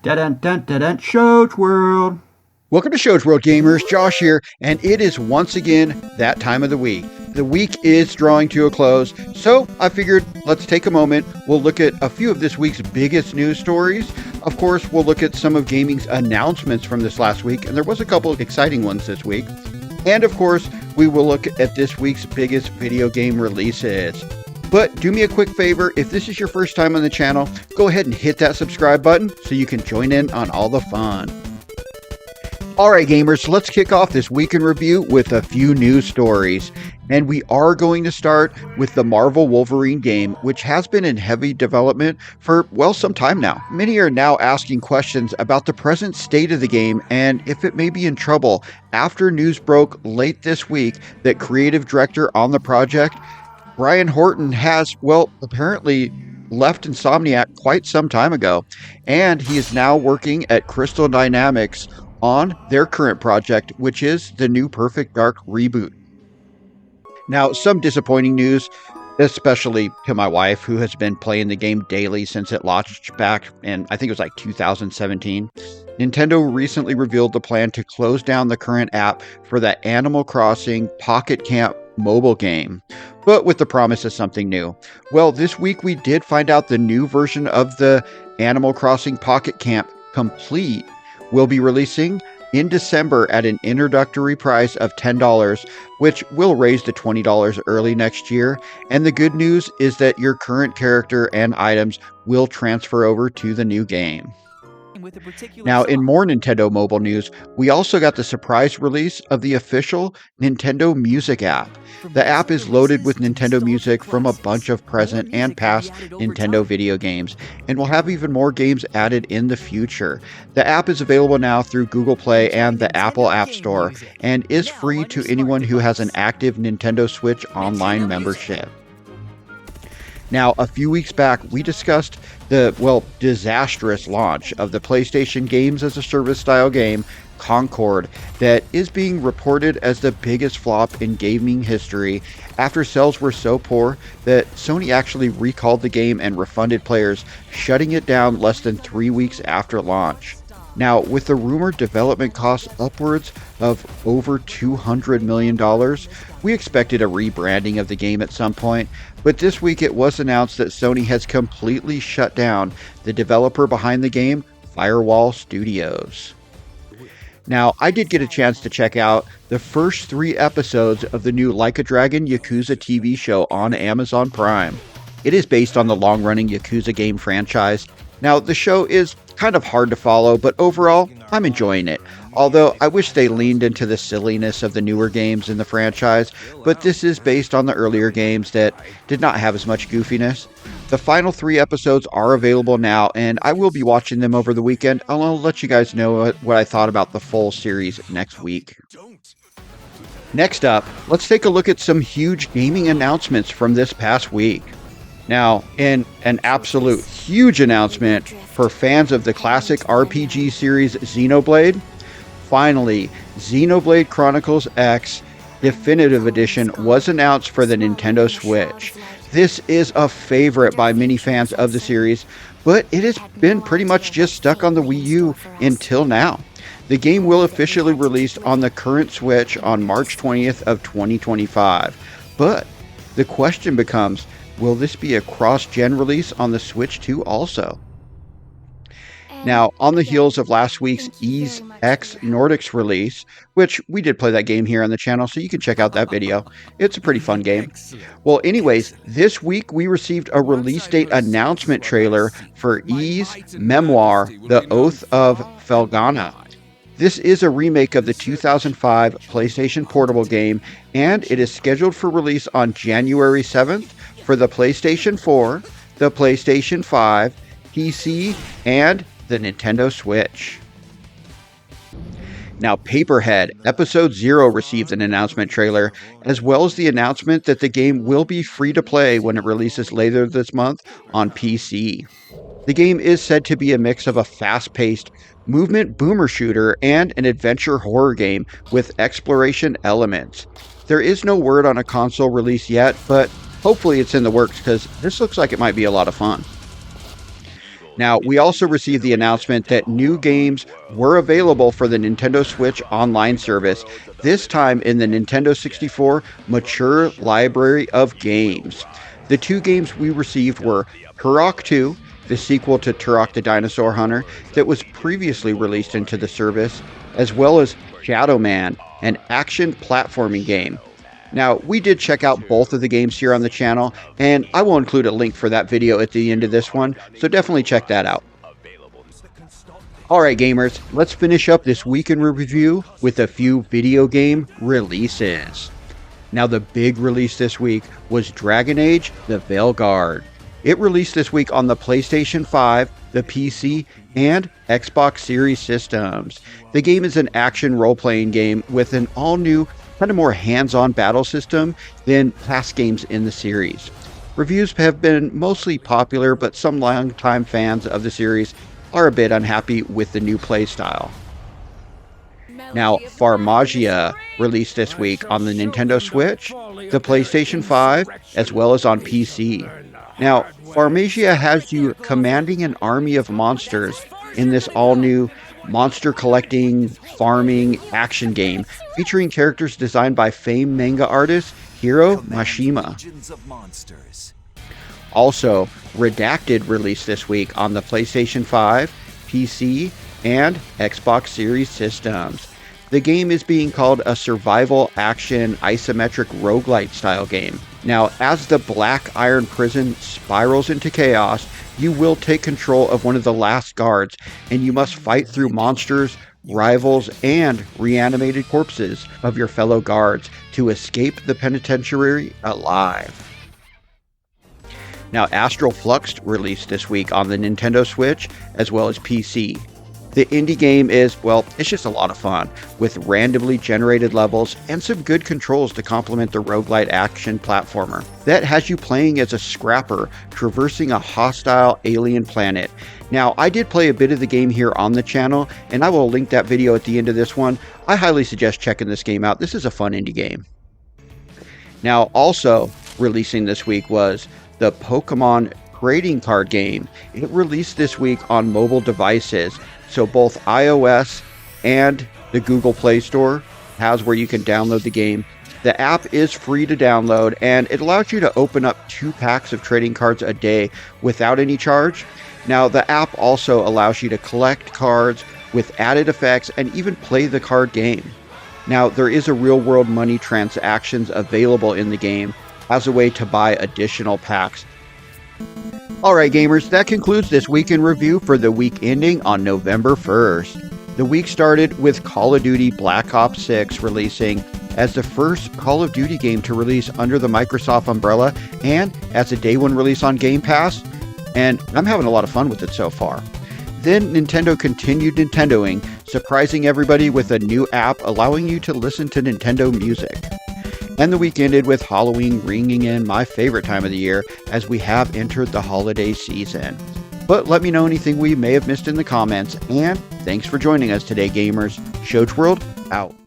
Dun Shows World. Welcome to Shows World Gamers, Josh here, and it is once again that time of the week. The week is drawing to a close, so I figured let's take a moment. We'll look at a few of this week's biggest news stories. Of course, we'll look at some of gaming's announcements from this last week, and there was a couple of exciting ones this week. And of course, we will look at this week's biggest video game releases. But do me a quick favor, if this is your first time on the channel, go ahead and hit that subscribe button so you can join in on all the fun. Alright gamers, let's kick off this week in review with a few news stories. And we are going to start with the Marvel Wolverine game, which has been in heavy development for, well, some time now. Many are now asking questions about the present state of the game and if it may be in trouble after news broke late this week that creative director on the project, Brian Horton, has, well, apparently left Insomniac quite some time ago, and he is now working at Crystal Dynamics on their current project, which is the new Perfect Dark reboot. Now, some disappointing news, especially to my wife, who has been playing the game daily since it launched back in, I think it was like 2017. Nintendo recently revealed the plan to close down the current app for the Animal Crossing Pocket Camp mobile game, but with the promise of something new. Well, this week we did find out the new version of the Animal Crossing Pocket Camp Complete will be releasing in December at an introductory price of $10, which will raise to $20 early next year. And the good news is that your current character and items will transfer over to the new game. Now, in more Nintendo mobile news, we also got the surprise release of the official Nintendo Music app. The app is loaded with Nintendo music from a bunch of present and past Nintendo video games, and will have even more games added in the future. The app is available now through Google Play and the Apple App Store, and is free to anyone who has an active Nintendo Switch Online membership. Now, a few weeks back, we discussed the, well, disastrous launch of the PlayStation Games as a Service style game, Concord, that is being reported as the biggest flop in gaming history after sales were so poor that Sony actually recalled the game and refunded players, shutting it down less than 3 weeks after launch. Now, with the rumored development costs upwards of over $200 million, we expected a rebranding of the game at some point, but this week it was announced that Sony has completely shut down the developer behind the game, Firewall Studios. Now, I did get a chance to check out the first 3 episodes of the new Like a Dragon Yakuza TV show on Amazon Prime. It is based on the long-running Yakuza game franchise. Now, the show is kind of hard to follow, but overall, I'm enjoying it. Although, I wish they leaned into the silliness of the newer games in the franchise, but this is based on the earlier games that did not have as much goofiness. The final 3 episodes are available now, and I will be watching them over the weekend. I'll let you guys know what I thought about the full series next week. Next up, let's take a look at some huge gaming announcements from this past week. Now, in an absolute huge announcement for fans of the classic RPG series Xenoblade, finally, Xenoblade Chronicles X Definitive Edition was announced for the Nintendo Switch. This is a favorite by many fans of the series, but it has been pretty much just stuck on the Wii U until now. The game will officially release on the current Switch on March 20th of 2025. But the question becomes, will this be a cross-gen release on the Switch 2 also? Now, on the heels of last week's Ys X Nordics release, which we did play that game here on the channel, so you can check out that video. It's a pretty fun game. Well, anyways, this week we received a release date announcement trailer for Ys Memoir, The Oath of Felghana. This is a remake of the 2005 PlayStation Portable game, and it is scheduled for release on January 7th for the PlayStation 4, the PlayStation 5, PC, and the Nintendo Switch. Now, Paperhead Episode 0 received an announcement trailer, as well as the announcement that the game will be free to play when it releases later this month on PC. The game is said to be a mix of a fast-paced movement boomer shooter and an adventure horror game with exploration elements. There is no word on a console release yet, but hopefully it's in the works because this looks like it might be a lot of fun. Now, we also received the announcement that new games were available for the Nintendo Switch online service, this time in the Nintendo 64 Mature Library of Games. The two games we received were Turok 2, the sequel to Turok the Dinosaur Hunter that was previously released into the service, as well as Shadow Man, an action platforming game. Now, we did check out both of the games here on the channel, and I will include a link for that video at the end of this one, so definitely check that out. Alright gamers, let's finish up this week in review with a few video game releases. Now, the big release this week was Dragon Age: The Veilguard. It released this week on the PlayStation 5, the PC, and Xbox Series systems. The game is an action role-playing game with an all-new, kind of more hands-on battle system than past games in the series. Reviews have been mostly popular, but some longtime fans of the series are a bit unhappy with the new playstyle. Now, Pharmagia released this week on the Nintendo Switch, the PlayStation 5, as well as on PC. Now, Pharmagia has you commanding an army of monsters in this all-new monster collecting, farming action game featuring characters designed by famed manga artist Hiro Mashima. Also, Redacted released this week on the PlayStation 5, PC, and Xbox Series systems. The game is being called a survival action isometric roguelite style game. Now, as the Black Iron Prison spirals into chaos, you will take control of one of the last guards, and you must fight through monsters, rivals, and reanimated corpses of your fellow guards to escape the penitentiary alive. Now, Astral Fluxed released this week on the Nintendo Switch, as well as PC. The indie game is, well, it's just a lot of fun, with randomly generated levels and some good controls to complement the roguelite action platformer that has you playing as a scrapper traversing a hostile alien planet. Now, I did play a bit of the game here on the channel, and I will link that video at the end of this one. I highly suggest checking this game out. This is a fun indie game. Now, also releasing this week was the Pokemon trading card game. It released this week on mobile devices, so both iOS and the Google Play Store has where you can download the game. The app is free to download, and it allows you to open up 2 packs of trading cards a day without any charge. Now, the app also allows you to collect cards with added effects and even play the card game. Now, there is a real-world money transactions available in the game as a way to buy additional packs. Alright gamers, that concludes this week in review for the week ending on November 1st. The week started with Call of Duty Black Ops 6 releasing as the first Call of Duty game to release under the Microsoft umbrella and as a day one release on Game Pass, and I'm having a lot of fun with it so far. Then Nintendo continued Nintendoing, surprising everybody with a new app allowing you to listen to Nintendo music. And the week ended with Halloween ringing in, my favorite time of the year, as we have entered the holiday season. But let me know anything we may have missed in the comments, and thanks for joining us today, gamers. Shoach World, out.